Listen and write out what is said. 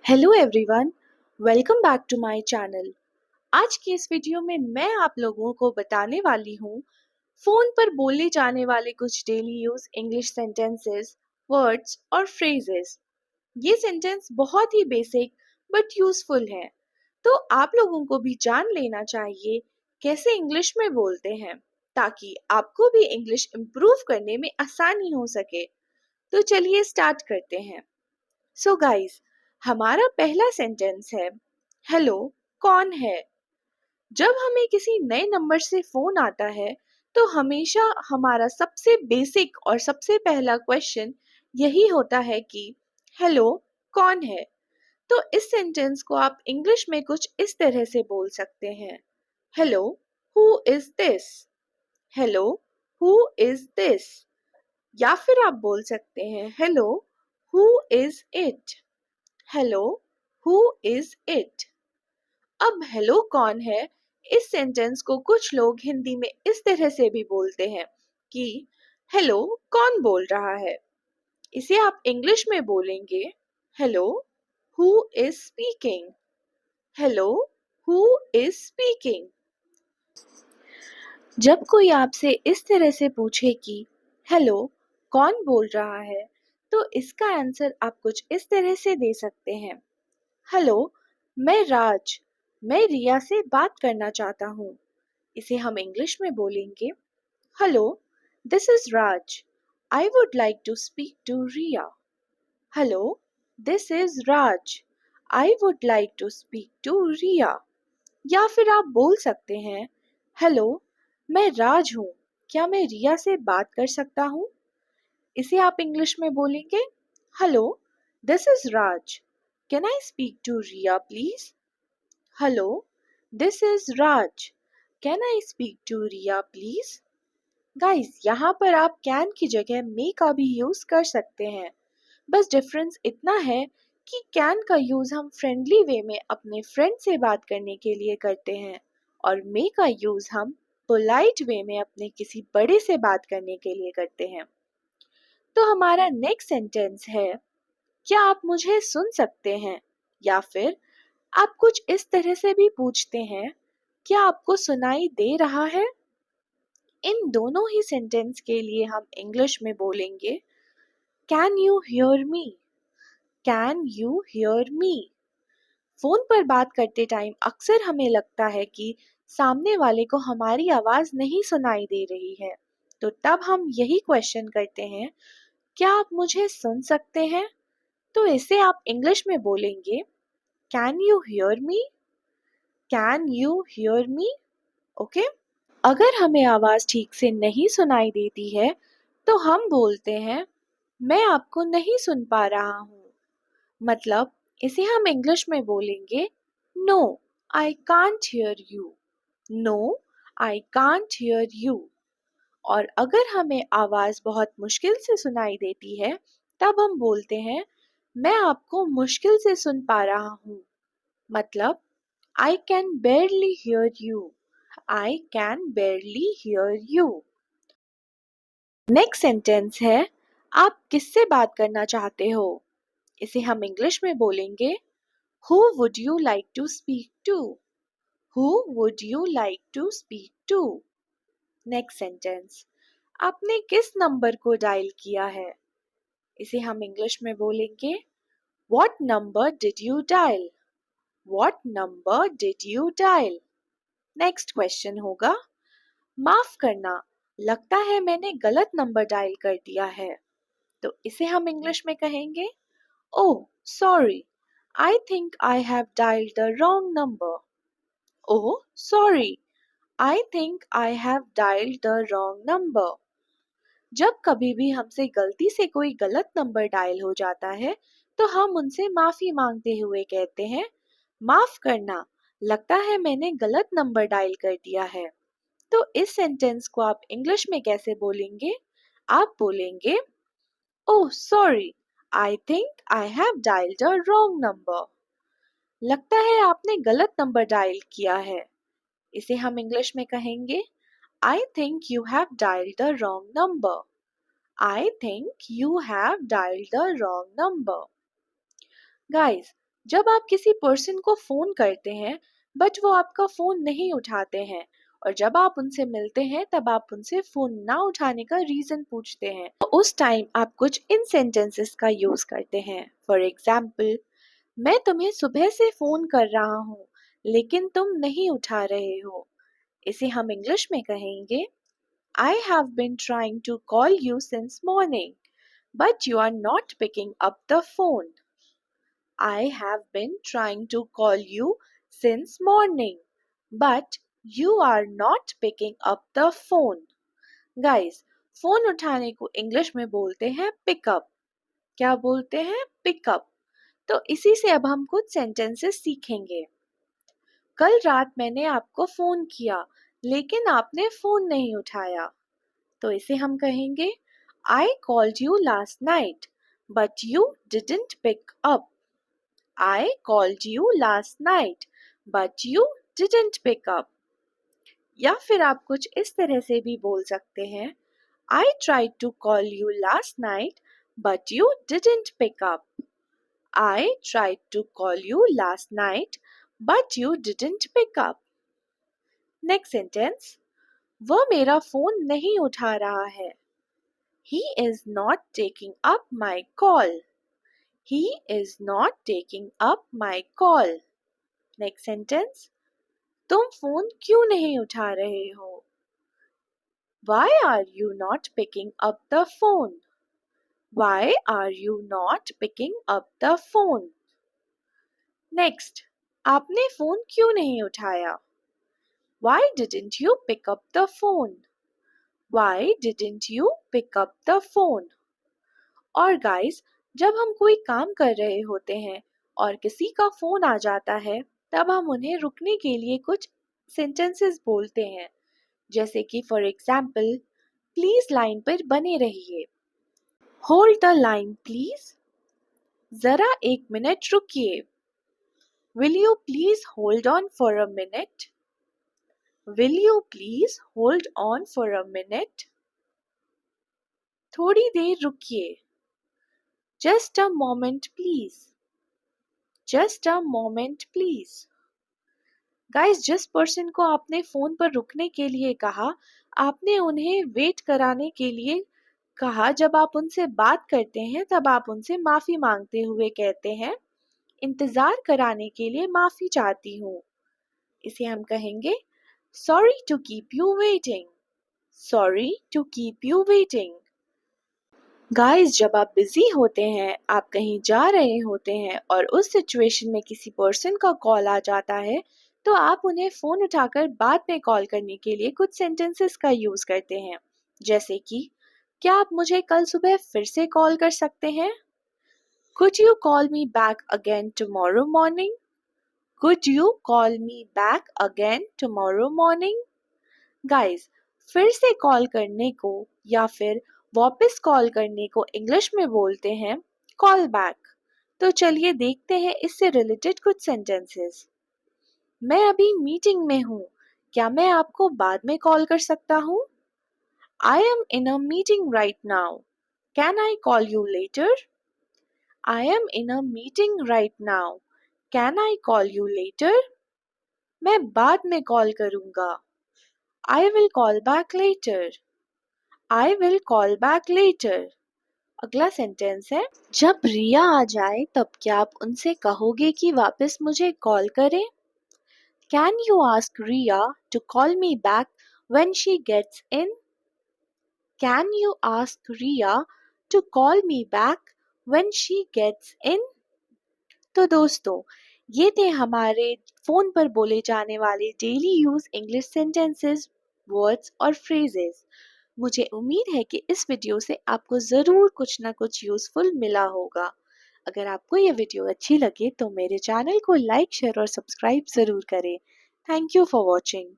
Hello everyone, welcome back to my channel. आज की इस वीडियो में मैं आप लोगों को बताने वाली हूँ फोन पर बोले जाने वाले कुछ daily use English sentences, words और फ्रेजेस। ये सेंटेंस बहुत ही बेसिक बट यूजफुल है, तो आप लोगों को भी जान लेना चाहिए कैसे इंग्लिश में बोलते हैं, ताकि आपको भी इंग्लिश इम्प्रूव करने में आसानी हो सके। तो चलिए स्टार्ट करते हैं। सो गाइस, हमारा पहला सेंटेंस है हेलो, कौन है। जब हमें किसी नए नंबर से फोन आता है तो हमेशा हमारा सबसे बेसिक और सबसे पहला क्वेश्चन यही होता है कि हेलो, कौन है। तो इस सेंटेंस को आप इंग्लिश में कुछ इस तरह से बोल सकते हैं, hello, who is this. Hello, who is this. या फिर आप बोल सकते हैं hello, who is it. Hello, who is it. अब हेलो कौन है, इस सेंटेंस को कुछ लोग हिंदी में इस तरह से भी बोलते हैं कि हेलो, कौन बोल रहा है। इसे आप इंग्लिश में बोलेंगे hello, who is speaking. Hello, who is speaking. जब कोई आपसे इस तरह से पूछे कि हेलो, कौन बोल रहा है, तो इसका आंसर आप कुछ इस तरह से दे सकते हैं, हेलो, मैं रिया से बात करना चाहता हूँ। इसे हम इंग्लिश में बोलेंगे hello, this is Raj, I would like to speak to Riya. Hello, this is Raj, I would like to speak to Riya. या फिर आप बोल सकते हैं हेलो, मैं राज हूँ, क्या मैं रिया से बात कर सकता हूँ। इसे आप इंग्लिश में बोलेंगे hello, this is Raj, can I speak to Riya please. Hello, this is Raj, can I speak to Riya please. Guys, यहाँ पर आप कैन की जगह मे का भी यूज कर सकते हैं। बस डिफरेंस इतना है कि कैन का यूज हम फ्रेंडली वे में अपने फ्रेंड से बात करने के लिए करते हैं, और मे का यूज हम पोलाइट वे में अपने किसी बड़े से बात करने के लिए करते हैं। तो हमारा नेक्स्ट सेंटेंस है, क्या आप मुझे सुन सकते हैं। या फिर आप कुछ इस तरह से भी पूछते हैं, क्या आपको सुनाई दे रहा है। इन दोनों ही सेंटेंस के लिए हम इंग्लिश में बोलेंगे can you hear me. Can you hear me. Phone पर बात करते टाइम अक्सर हमें लगता है कि सामने वाले को हमारी आवाज नहीं सुनाई दे रही है, तो तब हम यही क्वेश्चन करते हैं, क्या आप मुझे सुन सकते हैं। तो इसे आप इंग्लिश में बोलेंगे can you hear me. Can you hear me. Okay. अगर हमें आवाज ठीक से नहीं सुनाई देती है तो हम बोलते हैं मैं आपको नहीं सुन पा रहा हूँ। मतलब इसे हम इंग्लिश में बोलेंगे no, I can't hear you. No, I can't hear you. और अगर हमें आवाज बहुत मुश्किल से सुनाई देती है तब हम बोलते हैं मैं आपको मुश्किल से सुन पा रहा हूँ। मतलब I can बेयरली here you. I can बेयरली here you. Next sentence है, आप किससे बात करना चाहते हो। इसे हम इंग्लिश में बोलेंगे who would you like to speak to. Who would you like to speak to. Next sentence, आपने किस नंबर को डायल किया है। इसे हम इंग्लिश में बोलेंगे what number did you dial. What number did you dial. Next question होगा, माफ करना, लगता है मैंने गलत नंबर डायल कर दिया है। तो इसे हम इंग्लिश में कहेंगे oh sorry, I think I have dialled the wrong number. Oh sorry, I think I have dialled the wrong number. जब कभी भी हमसे गलती से कोई गलत नंबर डायल हो जाता है तो हम उनसे माफी मांगते हुए कहते हैं माफ करना, लगता है मैंने गलत नंबर डायल कर दिया है। तो इस सेंटेंस को आप इंग्लिश में कैसे बोलेंगे। आप बोलेंगे oh sorry, I think I have dialled a wrong number. लगता है आपने गलत नंबर डायल किया है। इसे हम इंग्लिश में कहेंगे I think you have dialled the wrong number. I think you have dialled the wrong number. Guys, जब आप किसी पर्सन को फोन करते हैं बट वो आपका फोन नहीं उठाते हैं, और जब आप उनसे मिलते हैं तब आप उनसे फोन ना उठाने का रीजन पूछते हैं, तो उस टाइम आप कुछ इन सेंटेंसेस का यूज करते हैं। फॉर एग्जाम्पल, मैं तुम्हें सुबह से फोन कर रहा हूँ लेकिन तुम नहीं उठा रहे हो। इसे हम इंग्लिश में कहेंगे, I have been trying to call you since morning, but you are not picking up the phone. I have been trying to call you since morning, but you are not picking up the phone. Guys, phone उठाने को English में बोलते हैं pick up. क्या बोलते हैं? Pick up. तो इसी से अब हम कुछ सेंटेंसेस सीखेंगे। कल रात मैंने आपको फोन किया लेकिन आपने फोन नहीं उठाया, तो इसे हम कहेंगे, I called you last night, but you didn't pick up. I called you last night, but you didn't pick up. या फिर आप कुछ इस तरह से भी बोल सकते हैं, I tried to call you last night, but you didn't pick up. I tried to call you last night, but you didn't pick up. Next sentence. वह मेरा फोन नहीं उठा रहा है. He is not taking up my call. He is not taking up my call. Next sentence. तुम phone क्यों नहीं उठा रहे हो? Why are you not picking up the phone? Why are you not picking up the phone? Next. आपने phone क्यों नहीं उठाया? Why didn't you pick up the phone? Why didn't you pick up the phone? और guys, जब हम कोई काम कर रहे होते हैं और किसी का फोन आ जाता है, तब हम उन्हें रुकने के लिए कुछ सेंटेंसेस बोलते हैं, जैसे कि फॉर एग्जाम्पल, प्लीज लाइन पर बने रहिए। Hold the line please. जरा एक मिनट रुकिए। Will you please hold on for a minute? Will you please hold on for a minute? थोड़ी देर रुकिए। Just a moment please. Just a moment please. Guys, जिस person को आपने phone पर रुकने के लिए कहा, आपने उन्हें वेट कराने के लिए कहा। जब आप उनसे बात करते हैं तब आप उनसे माफी मांगते हुए कहते हैं, इंतजार कराने के लिए माफी चाहती हूँ। इसे हम कहेंगे, sorry to keep you waiting. Sorry to keep you waiting. Guys, जब आप बिजी होते हैं, आप कहीं जा रहे होते हैं और उस सिचुएशन में किसी पर्सन का कॉल आ जाता है, तो आप उन्हें फोन उठाकर बाद में कॉल करने के लिए कुछ सेंटेंसेस का यूज करते हैं, जैसे कि, क्या आप मुझे कल सुबह फिर से कॉल कर सकते हैं? Could you call me back again tomorrow morning? Could you call me back again tomorrow morning? Guys, फिर से कॉल करने को या फिर वापस कॉल करने को इंग्लिश में बोलते हैं कॉल बैक। तो चलिए देखते हैं इससे रिलेटेड कुछ सेंटेंसेस। मैं अभी मीटिंग में हूँ, क्या मैं आपको बाद में कॉल कर सकता हूँ? I am in a meeting right now. Can I call you later? I am in a meeting right now. Can I call you later? मैं बाद में कॉल करूँगा। I will call back later. I will call back later. अगला sentence है, जब रिया आ जाए तब क्या आप उनसे कहोगे कि वापस मुझे कॉल करें? Can you ask Riya to call me back when she gets in? Can you ask Riya to call me back when she gets in? तो दोस्तों, ये थे हमारे फोन पर बोले जाने वाले daily use English sentences, words और फ्रेजेस। मुझे उम्मीद है कि इस वीडियो से आपको ज़रूर कुछ ना कुछ यूज़फुल मिला होगा। अगर आपको ये वीडियो अच्छी लगे तो मेरे चैनल को लाइक, शेयर और सब्सक्राइब ज़रूर करें। Thank you for watching.